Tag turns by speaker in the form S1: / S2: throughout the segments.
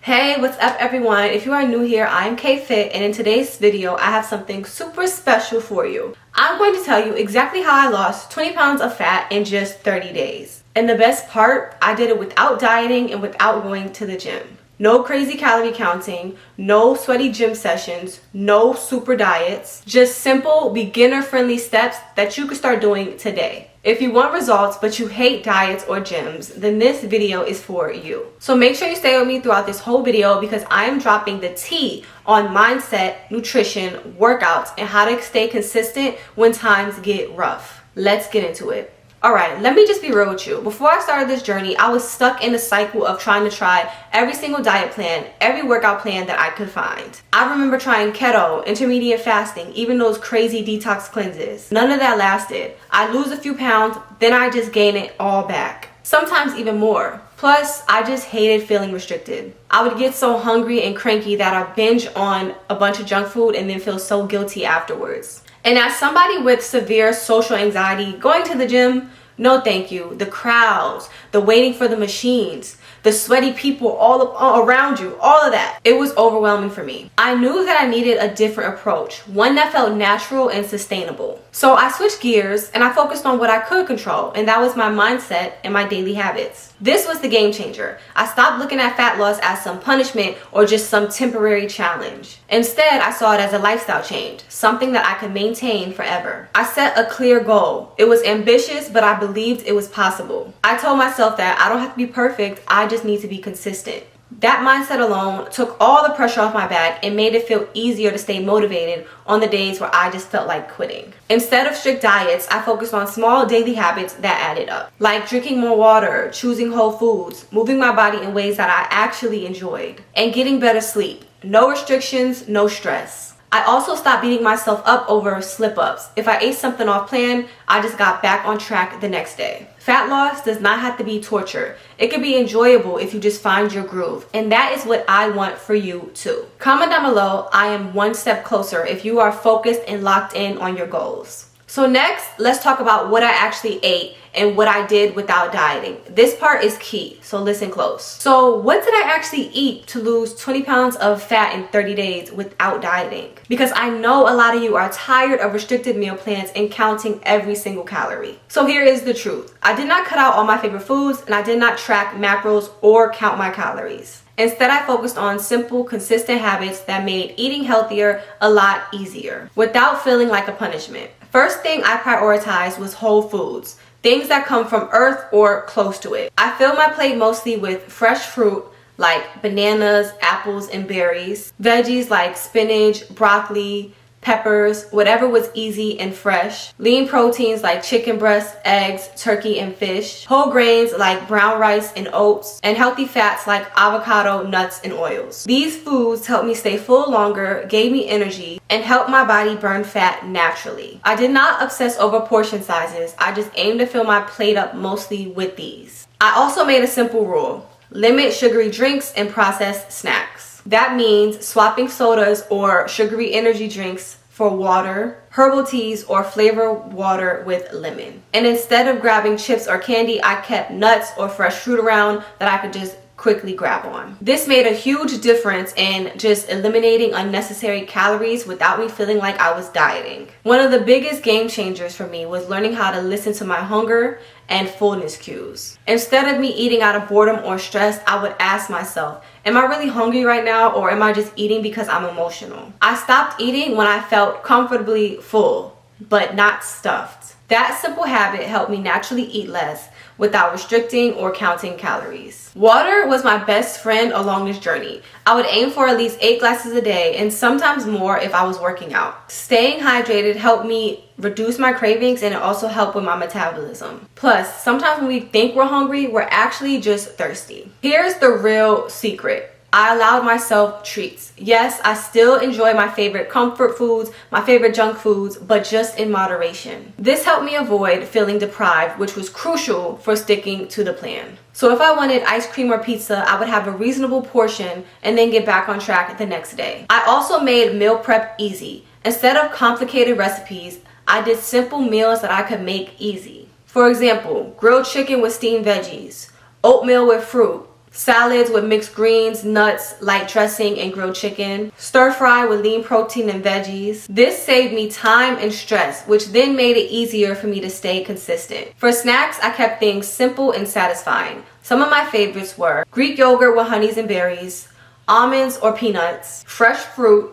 S1: Hey, what's up everyone? If you are new here, I'm K-Fit, and in today's video, I have something super special for you. I'm going to tell you exactly how I lost 20 pounds of fat in just 30 days. And the best part, I did it without dieting and without going to the gym. No crazy calorie counting, no sweaty gym sessions, no super diets, just simple beginner-friendly steps that you can start doing today. If you want results but you hate diets or gyms, then this video is for you. So make sure you stay with me throughout this whole video because I am dropping the tea on mindset, nutrition, workouts, and how to stay consistent when times get rough. Let's get into it. Alright, let me just be real with you. Before I started this journey, I was stuck in a cycle of trying to try every single diet plan, every workout plan that I could find. I remember trying keto, intermediate fasting, even those crazy detox cleanses. None of that lasted. I'd lose a few pounds, then I just gain it all back. Sometimes even more. Plus, I just hated feeling restricted. I would get so hungry and cranky that I binge on a bunch of junk food and then feel so guilty afterwards. And as somebody with severe social anxiety, going to the gym, no thank you. The crowds, the waiting for the machines, the sweaty people all around you, all of that. It was overwhelming for me. I knew that I needed a different approach, one that felt natural and sustainable. So I switched gears and I focused on what I could control, and that was my mindset and my daily habits. This was the game changer. I stopped looking at fat loss as some punishment or just some temporary challenge. Instead, I saw it as a lifestyle change, something that I could maintain forever. I set a clear goal. It was ambitious, but I believed it was possible. I told myself that I don't have to be perfect, I just need to be consistent. That mindset alone took all the pressure off my back and made it feel easier to stay motivated on the days where I just felt like quitting. Instead of strict diets, I focused on small daily habits that added up, like drinking more water, choosing whole foods, moving my body in ways that I actually enjoyed, and getting better sleep. No restrictions, no stress. I also stopped beating myself up over slip-ups. If I ate something off plan, I just got back on track the next day. Fat loss does not have to be torture. It can be enjoyable if you just find your groove. And that is what I want for you too. Comment down below, I am one step closer if you are focused and locked in on your goals. So next, let's talk about what I actually ate and what I did without dieting. This part is key, so listen close. So what did I actually eat to lose 20 pounds of fat in 30 days without dieting? Because I know a lot of you are tired of restricted meal plans and counting every single calorie. So here is the truth. I did not cut out all my favorite foods, and I did not track macros or count my calories. Instead, I focused on simple, consistent habits that made eating healthier a lot easier without feeling like a punishment. First thing I prioritized was whole foods, things that come from earth or close to it. I filled my plate mostly with fresh fruit like bananas, apples, and berries, veggies like spinach, broccoli, peppers, whatever was easy and fresh, lean proteins like chicken breast, eggs, turkey, and fish, whole grains like brown rice and oats, and healthy fats like avocado, nuts, and oils. These foods helped me stay full longer, gave me energy, and helped my body burn fat naturally. I did not obsess over portion sizes. I just aimed to fill my plate up mostly with these. I also made a simple rule: limit sugary drinks and processed snacks. That means swapping sodas or sugary energy drinks for water, herbal teas, or flavored water with lemon. And instead of grabbing chips or candy, I kept nuts or fresh fruit around that I could just quickly grab on. This made a huge difference in just eliminating unnecessary calories without me feeling like I was dieting. One of the biggest game changers for me was learning how to listen to my hunger and fullness cues. Instead of me eating out of boredom or stress, I would ask myself, am I really hungry right now, or am I just eating because I'm emotional? I stopped eating when I felt comfortably full, but not stuffed. That simple habit helped me naturally eat less without restricting or counting calories. Water was my best friend along this journey. I would aim for at least 8 glasses a day, and sometimes more if I was working out. Staying hydrated helped me reduce my cravings, and it also helped with my metabolism. Plus, sometimes when we think we're hungry, we're actually just thirsty. Here's the real secret. I allowed myself treats. Yes, I still enjoy my favorite comfort foods, my favorite junk foods, but just in moderation. This helped me avoid feeling deprived, which was crucial for sticking to the plan. So if I wanted ice cream or pizza, I would have a reasonable portion and then get back on track the next day. I also made meal prep easy. Instead of complicated recipes, I did simple meals that I could make easy. For example, grilled chicken with steamed veggies, oatmeal with fruit, salads with mixed greens, nuts, light dressing, and grilled chicken, stir fry with lean protein and veggies. This saved me time and stress, which then made it easier for me to stay consistent. For snacks, I kept things simple and satisfying. Some of my favorites were Greek yogurt with honeys and berries, almonds or peanuts, fresh fruit,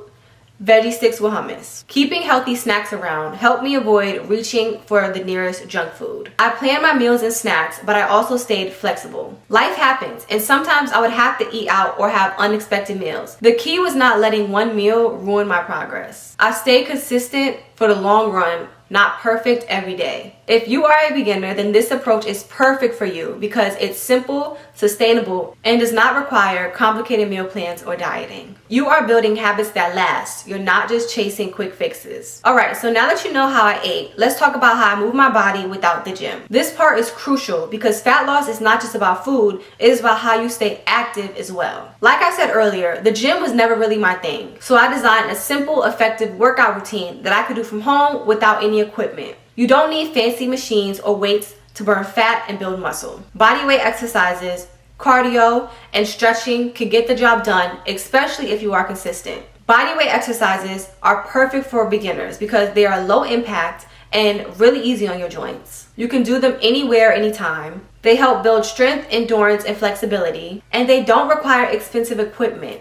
S1: veggie sticks with hummus. Keeping healthy snacks around helped me avoid reaching for the nearest junk food. I planned my meals and snacks, but I also stayed flexible. Life happens, and sometimes I would have to eat out or have unexpected meals. The key was not letting one meal ruin my progress. I stayed consistent for the long run, not perfect every day. If you are a beginner, then this approach is perfect for you because it's simple, sustainable, and does not require complicated meal plans or dieting. You are building habits that last. You're not just chasing quick fixes. Alright, so now that you know how I ate, let's talk about how I move my body without the gym. This part is crucial because fat loss is not just about food, it is about how you stay active as well. Like I said earlier, the gym was never really my thing, so I designed a simple, effective workout routine that I could do from home without any equipment. You don't need fancy machines or weights to burn fat and build muscle. Body weight exercises, cardio, and stretching can get the job done, especially if you are consistent. Body weight exercises are perfect for beginners because they are low impact and really easy on your joints. You can do them anywhere, anytime. They help build strength, endurance, and flexibility, and they don't require expensive equipment.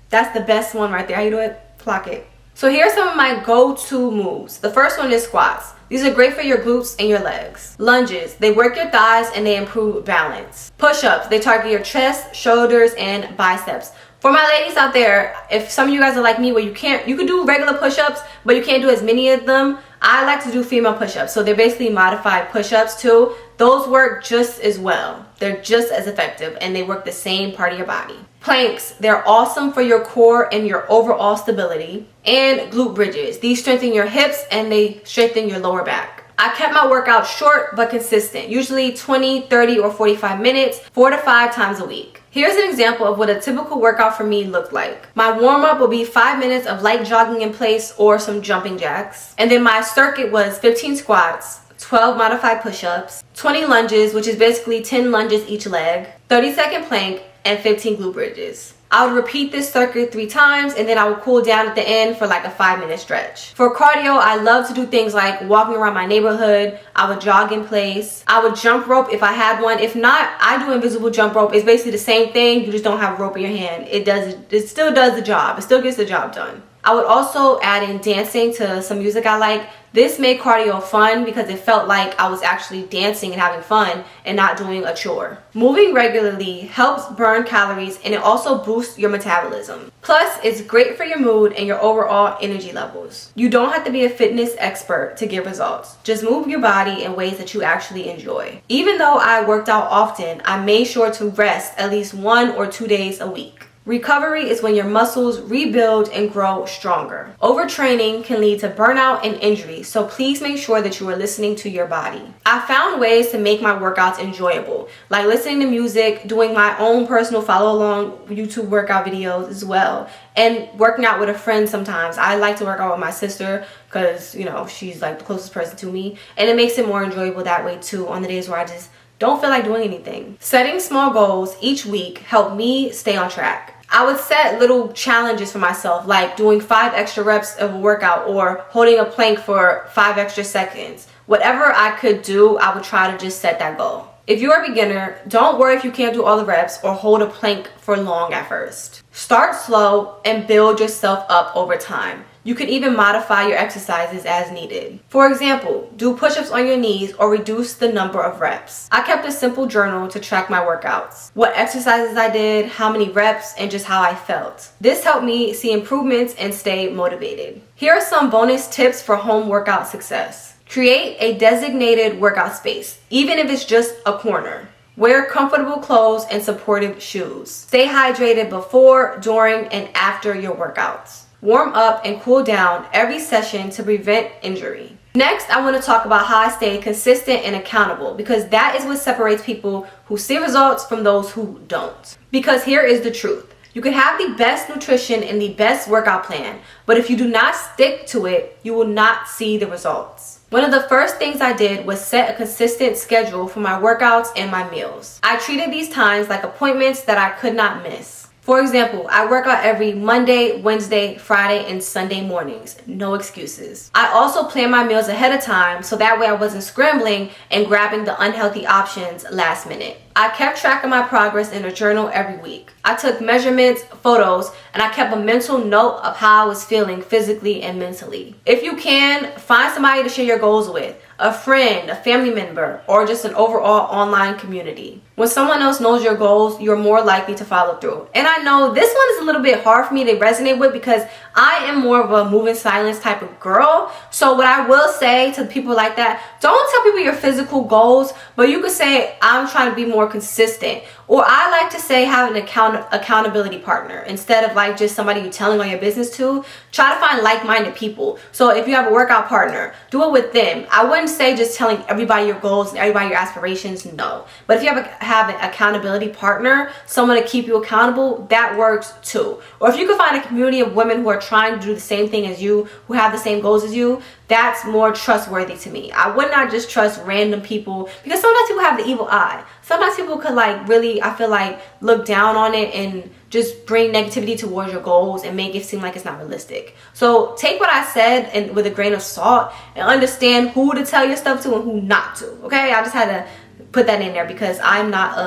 S1: That's the best one right there. How you do it? Clock it. So here are some of my go-to moves. The first one is squats. These are great for your glutes and your legs. Lunges, they work your thighs and they improve balance. Push-ups, they target your chest, shoulders, and biceps. For my ladies out there, if some of you guys are like me where you could do regular push-ups, but you can't do as many of them, I like to do female push-ups. So they're basically modified push-ups too. Those work just as well. They're just as effective and they work the same part of your body. Planks, they're awesome for your core and your overall stability. And glute bridges, these strengthen your hips and they strengthen your lower back. I kept my workout short but consistent, usually 20, 30, or 45 minutes, 4 to 5 times a week. Here's an example of what a typical workout for me looked like. My warm-up will be 5 minutes of light jogging in place or some jumping jacks. And then my circuit was 15 squats, 12 modified push-ups, 20 lunges, which is basically 10 lunges each leg, 30-second plank, and 15 glute bridges. I would repeat this circuit 3 times and then I would cool down at the end for like a 5-minute stretch. For cardio, I love to do things like walking around my neighborhood. I would jog in place. I would jump rope if I had one. If not, I do invisible jump rope. It's basically the same thing. You just don't have a rope in your hand. It still does the job. It still gets the job done. I would also add in dancing to some music I like. This made cardio fun because it felt like I was actually dancing and having fun and not doing a chore. Moving regularly helps burn calories and it also boosts your metabolism. Plus, it's great for your mood and your overall energy levels. You don't have to be a fitness expert to get results. Just move your body in ways that you actually enjoy. Even though I worked out often, I made sure to rest at least 1 or 2 days a week. Recovery is when your muscles rebuild and grow stronger. Overtraining can lead to burnout and injury, so please make sure that you are listening to your body. I found ways to make my workouts enjoyable, like listening to music, doing my own personal follow-along YouTube workout videos as well, and working out with a friend sometimes. I like to work out with my sister because, you know, she's like the closest person to me, and it makes it more enjoyable that way too on the days where I just don't feel like doing anything. Setting small goals each week helped me stay on track. I would set little challenges for myself, like doing 5 extra reps of a workout or holding a plank for 5 extra seconds. Whatever I could do, I would try to just set that goal. If you're a beginner, don't worry if you can't do all the reps or hold a plank for long at first. Start slow and build yourself up over time. You can even modify your exercises as needed. For example, do push-ups on your knees or reduce the number of reps. I kept a simple journal to track my workouts, what exercises I did, how many reps, and just how I felt. This helped me see improvements and stay motivated. Here are some bonus tips for home workout success. Create a designated workout space, even if it's just a corner. Wear comfortable clothes and supportive shoes. Stay hydrated before, during, and after your workouts. Warm up and cool down every session to prevent injury. Next, I want to talk about how I stay consistent and accountable because that is what separates people who see results from those who don't. Because here is the truth. You can have the best nutrition and the best workout plan, but if you do not stick to it, you will not see the results. One of the first things I did was set a consistent schedule for my workouts and my meals. I treated these times like appointments that I could not miss. For example, I work out every Monday, Wednesday, Friday, and Sunday mornings. No excuses. I also plan my meals ahead of time so that way I wasn't scrambling and grabbing the unhealthy options last minute. I kept track of my progress in a journal every week. I took measurements, photos, and I kept a mental note of how I was feeling physically and mentally. If you can, find somebody to share your goals with, a friend, a family member, or just an overall online community. When someone else knows your goals, you're more likely to follow through. And I know this one is a little bit hard for me to resonate with because I am more of a move in silence type of girl. So what I will say to people like that, don't tell people your physical goals, but you could say, I'm trying to be more consistent. Or I like to say have an accountability partner instead of like just somebody you're telling all your business to. Try to find like-minded people. So if you have a workout partner, do it with them. I wouldn't say just telling everybody your goals and everybody your aspirations, no. But if you have an accountability partner, someone to keep you accountable, that works too. Or if you can find a community of women who are trying to do the same thing as you, who have the same goals as you, that's more trustworthy to me. I would not just trust random people because sometimes people have the evil eye. Sometimes people could like really, I feel like, look down on it and just bring negativity towards your goals and make it seem like it's not realistic. So take what I said and with a grain of salt and understand who to tell your stuff to and who not to. Okay, I just had to put that in there because I'm not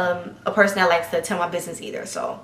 S1: a person that likes to tell my business either. So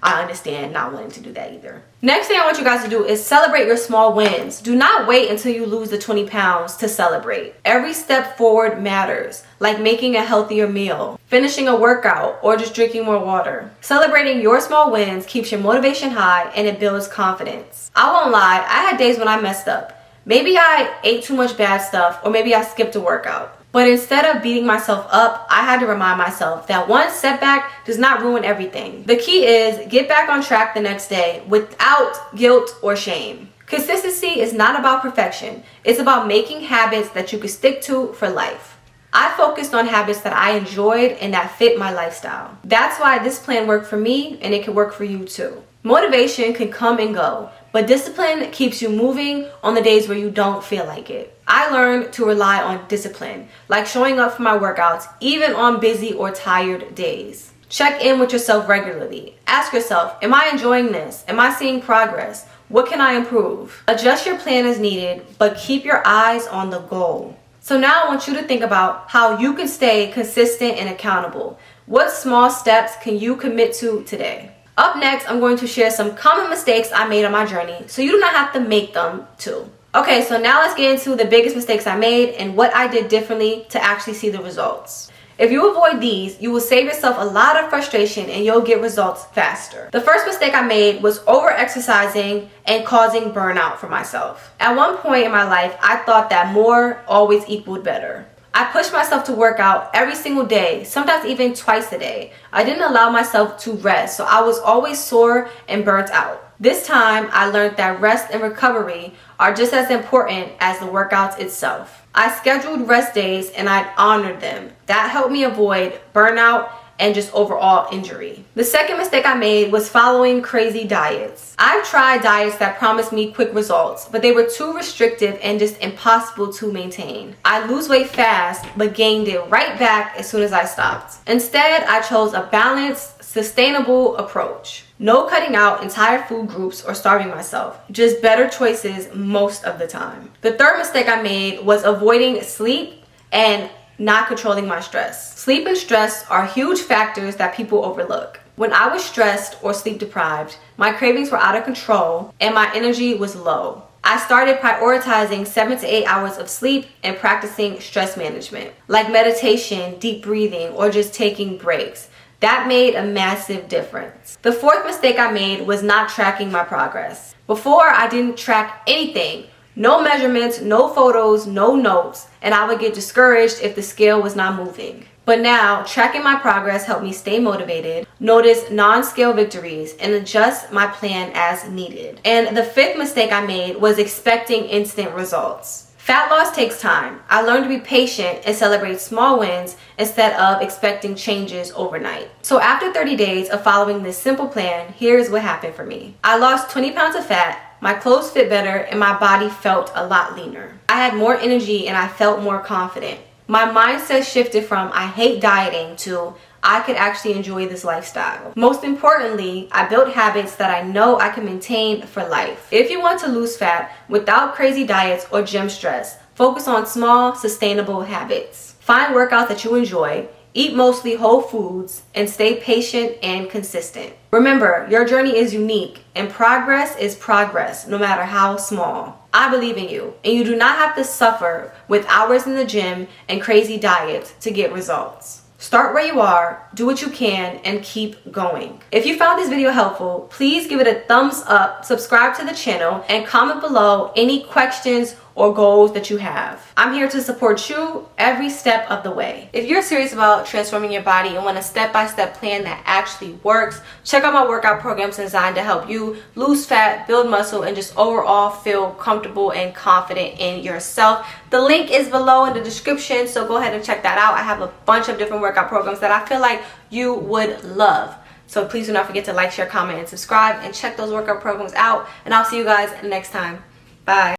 S1: I understand not wanting to do that either. Next thing I want you guys to do is celebrate your small wins. Do not wait until you lose the 20 pounds to celebrate. Every step forward matters, like making a healthier meal, finishing a workout, or just drinking more water. Celebrating your small wins keeps your motivation high and it builds confidence. I won't lie, I had days when I messed up. Maybe I ate too much bad stuff, or maybe I skipped a workout. But instead of beating myself up, I had to remind myself that one setback does not ruin everything. The key is get back on track the next day without guilt or shame. Consistency is not about perfection. It's about making habits that you can stick to for life. I focused on habits that I enjoyed and that fit my lifestyle. That's why this plan worked for me and it can work for you too. Motivation can come and go, but discipline keeps you moving on the days where you don't feel like it. I learned to rely on discipline, like showing up for my workouts, even on busy or tired days. Check in with yourself regularly. Ask yourself, am I enjoying this? Am I seeing progress? What can I improve? Adjust your plan as needed, but keep your eyes on the goal. So now I want you to think about how you can stay consistent and accountable. What small steps can you commit to today? Up next, I'm going to share some common mistakes I made on my journey so you do not have to make them too. Okay, so now let's get into the biggest mistakes I made and what I did differently to actually see the results. If you avoid these, you will save yourself a lot of frustration and you'll get results faster. The first mistake I made was over-exercising and causing burnout for myself. At one point in my life, I thought that more always equaled better. I pushed myself to work out every single day, sometimes even twice a day. I didn't allow myself to rest, so I was always sore and burnt out. This time, I learned that rest and recovery are just as important as the workouts itself. I scheduled rest days and I honored them. That helped me avoid burnout and just overall injury. The second mistake I made was following crazy diets. I've tried diets that promised me quick results, but they were too restrictive and just impossible to maintain. I lose weight fast, but gained it right back as soon as I stopped. Instead, I chose a balanced, sustainable approach. No cutting out entire food groups or starving myself, just better choices most of the time. The third mistake I made was avoiding sleep and not controlling my stress. Sleep and stress are huge factors that people overlook. When I was stressed or sleep deprived, my cravings were out of control and my energy was low. I started prioritizing 7 to 8 hours of sleep and practicing stress management, like meditation, deep breathing, or just taking breaks. That made a massive difference. The fourth mistake I made was not tracking my progress. Before, I didn't track anything. No measurements, no photos, no notes, and I would get discouraged if the scale was not moving. But now, tracking my progress helped me stay motivated, notice non-scale victories, and adjust my plan as needed. And the fifth mistake I made was expecting instant results. Fat loss takes time. I learned to be patient and celebrate small wins instead of expecting changes overnight. So after 30 days of following this simple plan, here's what happened for me. I lost 20 pounds of fat, my clothes fit better, and my body felt a lot leaner. I had more energy and I felt more confident. My mindset shifted from I hate dieting to I could actually enjoy this lifestyle. Most importantly, I built habits that I know I can maintain for life. If you want to lose fat without crazy diets or gym stress, focus on small, sustainable habits. Find workouts that you enjoy, eat mostly whole foods, and stay patient and consistent. Remember, your journey is unique and progress is progress, no matter how small. I believe in you, and you do not have to suffer with hours in the gym and crazy diets to get results. Start where you are, do what you can, and keep going. If you found this video helpful, please give it a thumbs up, subscribe to the channel, and comment below any questions or goals that you have. I'm here to support you every step of the way. If you're serious about transforming your body and want a step-by-step plan that actually works, check out my workout programs designed to help you lose fat, build muscle, and just overall feel comfortable and confident in yourself. The link is below in the description, so go ahead and check that out. I have a bunch of different workout programs that I feel like you would love. So please do not forget to like, share, comment, and subscribe, and check those workout programs out. And I'll see you guys next time. Bye.